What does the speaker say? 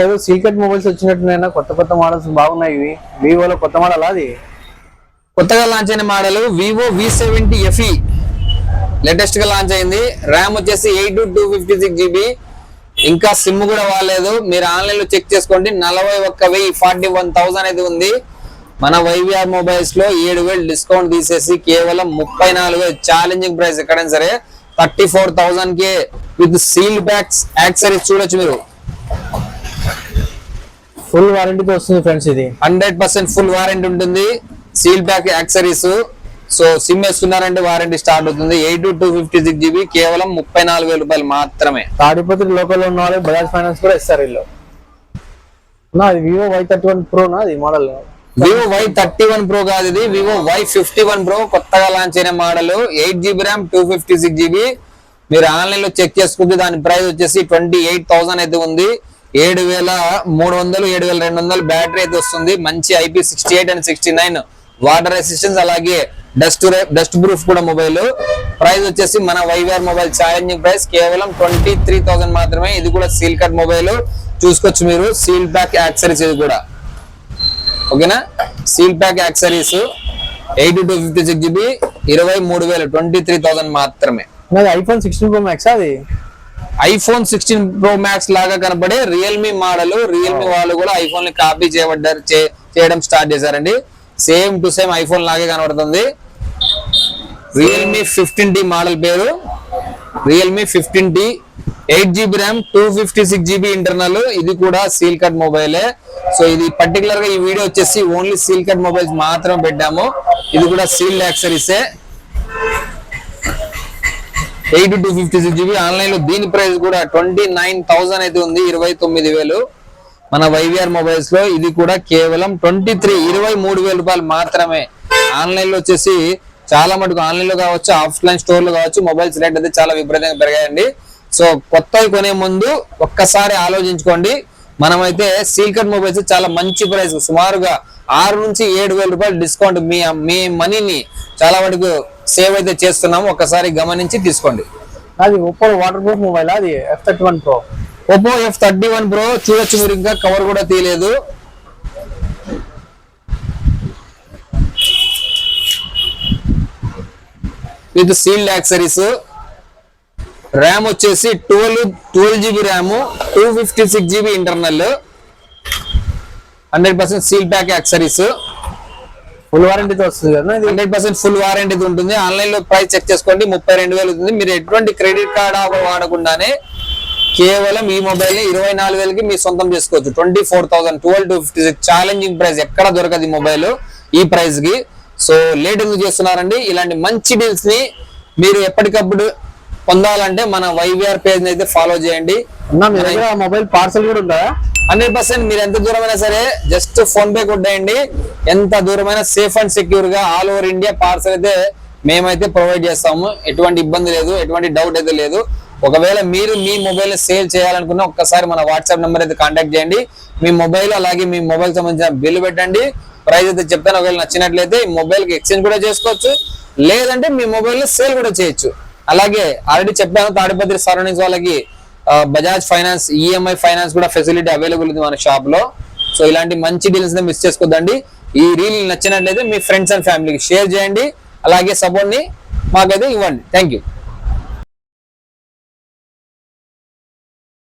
ఏదో secret mobiles వచ్చినట్టున్నాయి, కొత్త కొత్త మోడల్స్ బాగున్నాయి. ఇవి వివోలో కొత్త మోడల్, అది కొత్తగా లాంచ్ అయిన model Vivo V70 FE latest గా లాంచ్ అయింది. ర్యామ్ వచ్చేసి 8/256GB. ఇంకా సిమ్ కూడా వాడలేదు. మీరు ఆన్లైన్ లో చెక్ చేసుకోండి. 41,41,000 అయితే ఉంది. మన వైవిఆర్ మొబైల్స్ లో 7,000 డిస్కౌంట్ తీసేసి కేవలం 34,000 ఛాలెంజింగ్ ప్రైస్. ఎక్కడైనా సరే 34,000 కే విత్ సీల్ బ్యాగ్స్ యాక్సెసరీస్ చూడొచ్చు. మీరు ఫుల్ వారంటీతో వస్తుంది ఫ్రెండ్స్. ఇది 100% ఫుల్ వారంటీ ఉంటుంది. Seal bag accessories. So SIM వేసుకున్నారంటే వారంటీ స్టార్ట్ అవుతుంది. 8/256GB కేవలం 34,000 రూపాయలు మాత్రమే. తాడిపత్రి లోకల్ ఉన్న వాళ్ళు బజాజ్ ఫైనాన్స్ కూడా ఇస్తారు వీళ్ళు. అది వివో Y31 Pro నా అది మోడల్. వివో Y31 Pro కాదు, ఇది వివో Y51 Pro కొత్తగా లాంచ్ అయిన మోడల్. 8GB RAM 256GB. మీరు ఆన్లైన్ లో చెక్ చేసుకుంటే దాని ప్రైస్ వచ్చేసి 28,000 అయితే ఉంది. 7,300 7,200 బ్యాటరీ అయితే వస్తుంది. మంచి IP68 అండ్ 69 వాటర్ రెసిస్టెన్స్, అలాగే డస్ట్ ప్రూఫ్ కూడా మొబైల్. ప్రైస్ వచ్చేసి మన వైవిఆర్ మొబైల్ ఛాలెంజింగ్ ప్రైస్ కేవలం 23,000 మాత్రమే. ఇది కూడా సీల్ కట్ మొబైల్ చూసుకోవచ్చు మీరు. సీల్ ప్యాక్ యాక్సెసరీస్ ఇది కూడా ఓకేనా. సీల్ ప్యాక్ యాక్సెసరీస్ 8/256GB 23,000 23,000 మాత్రమే. iPhone 16 Pro Max అది iPhone 16 Pro Max లాగా కనపడే రియల్మీ మోడల్. రియల్మీ వాళ్ళు కూడా ఐఫోన్ ని కాపీ చేయడం స్టార్ట్ చేశారండి. సేమ్ టు సేమ్ ఐఫోన్ లాగే కనబడుతుంది. రియల్మీ 15T మోడల్ పేరు. Realme 15T 8GB RAM 256GB internal. ఇది కూడా సీల్ కట్ మొబైలే. సో ఇది పర్టికులర్ గా ఈ వీడియో వచ్చేసి ఓన్లీ సీల్ కట్ మొబైల్స్ మాత్రం పెట్టాము. ఇది కూడా సీల్ యాక్సెసరీసే. 8/256GB ఆన్లైన్ లో దీని ప్రైస్ కూడా 29,000 అయితే ఉంది. 29,000 మన వైవిఆర్ మొబైల్స్ లో. ఇది కూడా కేవలం 23,000 రూపాయలు మాత్రమే. ఆన్లైన్ లో వచ్చేసి చాలా మటుకు ఆన్లైన్ లో కావచ్చు, ఆఫ్లైన్ స్టోర్ లో కావచ్చు, మొబైల్స్ రేట్ అయితే చాలా విపరీతంగా పెరిగాయండి. సో కొత్తవి కొనే ముందు ఒక్కసారి ఆలోచించుకోండి. మనమైతే సీల్ కట్ మొబైల్స్ చాలా మంచి ప్రైస్, సుమారుగా 6,000 నుంచి 7,000 రూపాయలు డిస్కౌంట్. మీ మనీని చాలా మటుకు సేవ్ అయితే చేస్తున్నాము. ఒక్కసారి గమనించి తీసుకోండి. అది ఒప్పో వాటర్ ప్రూఫ్ మొబైల్, అది F31 Pro. Oppo F31 Pro చూడొచ్చు మీరు. ఇంకా కవర్ కూడా తీయలేదు. With sealed accessories. ర్యామ్ వచ్చేసి 12GB RAM 256GB internal. 100% seal pack accessories. Full వారంటీతో వస్తుంది కదా. 100% ఫుల్ వారంటీ ఉంటుంది. ఆన్లైన్ లో ప్రైస్ చెక్ చేసుకోండి. 32,000 అవుతుంది. మీరు ఎటువంటి క్రెడిట్ కార్డ్ వాడకుండానే కేవలం ఈ మొబైల్ ని 24,000కి మీ సొంతం చేసుకోవచ్చు. 24,000 12/256 ఛాలెంజింగ్ ప్రైస్. ఎక్కడ దొరకదు ఈ మొబైల్ ఈ ప్రైస్ కి. సో లేట్ ఎందుకు చేస్తున్నారండి? ఇలాంటి మంచి డీల్స్ ని మీరు ఎప్పటికప్పుడు పొందాలంటే మన వైవిఆర్ పేజ్ అయితే ఫాలో చేయండి. మొబైల్ పార్సల్ కూడా ఉందా? 100% మీరు ఎంత దూరమైనా సరే జస్ట్ ఫోన్ పే కొట్టేయండి. ఎంత దూరమైనా సేఫ్ అండ్ సెక్యూర్ గా ఆల్ ఓవర్ ఇండియా పార్సల్ అయితే మేమైతే ప్రొవైడ్ చేస్తాము. ఎటువంటి ఇబ్బంది లేదు, ఎటువంటి డౌట్ అయితే లేదు. ఒకవేళ మీరు మీ మొబైల్ ని సేల్ చేయాలనుకున్నా ఒక్కసారి మన వాట్సాప్ నెంబర్ అయితే కాంటాక్ట్ చేయండి. మీ మొబైల్ అలాగే మీ మొబైల్ సంబంధించిన బిల్ పెట్టండి. ప్రైస్ అయితే చెప్తాను. ఒకవేళ నచ్చినట్లయితే ఈ మొబైల్ కి ఎక్స్చేంజ్ కూడా చేసుకోవచ్చు, లేదంటే మీ మొబైల్ ని సేల్ కూడా చేయొచ్చు. అలాగే ఆల్రెడీ చెప్పాను, తాడిపత్రి సరౌండింగ్స్ వాళ్ళకి బజాజ్ ఫైనాన్స్ ఈఎంఐ ఫైనాన్స్ కూడా ఫెసిలిటీ అవైలబుల్ ఉంది మన షాప్ లో. సో ఇలాంటి మంచి డీల్స్ మిస్ చేసుకోద్దండి. ఈ రీల్ నచ్చినట్లయితే మీ ఫ్రెండ్స్ అండ్ ఫ్యామిలీకి షేర్ చేయండి. అలాగే సపోర్ట్ ని మాకైతే ఇవ్వండి. Thank you.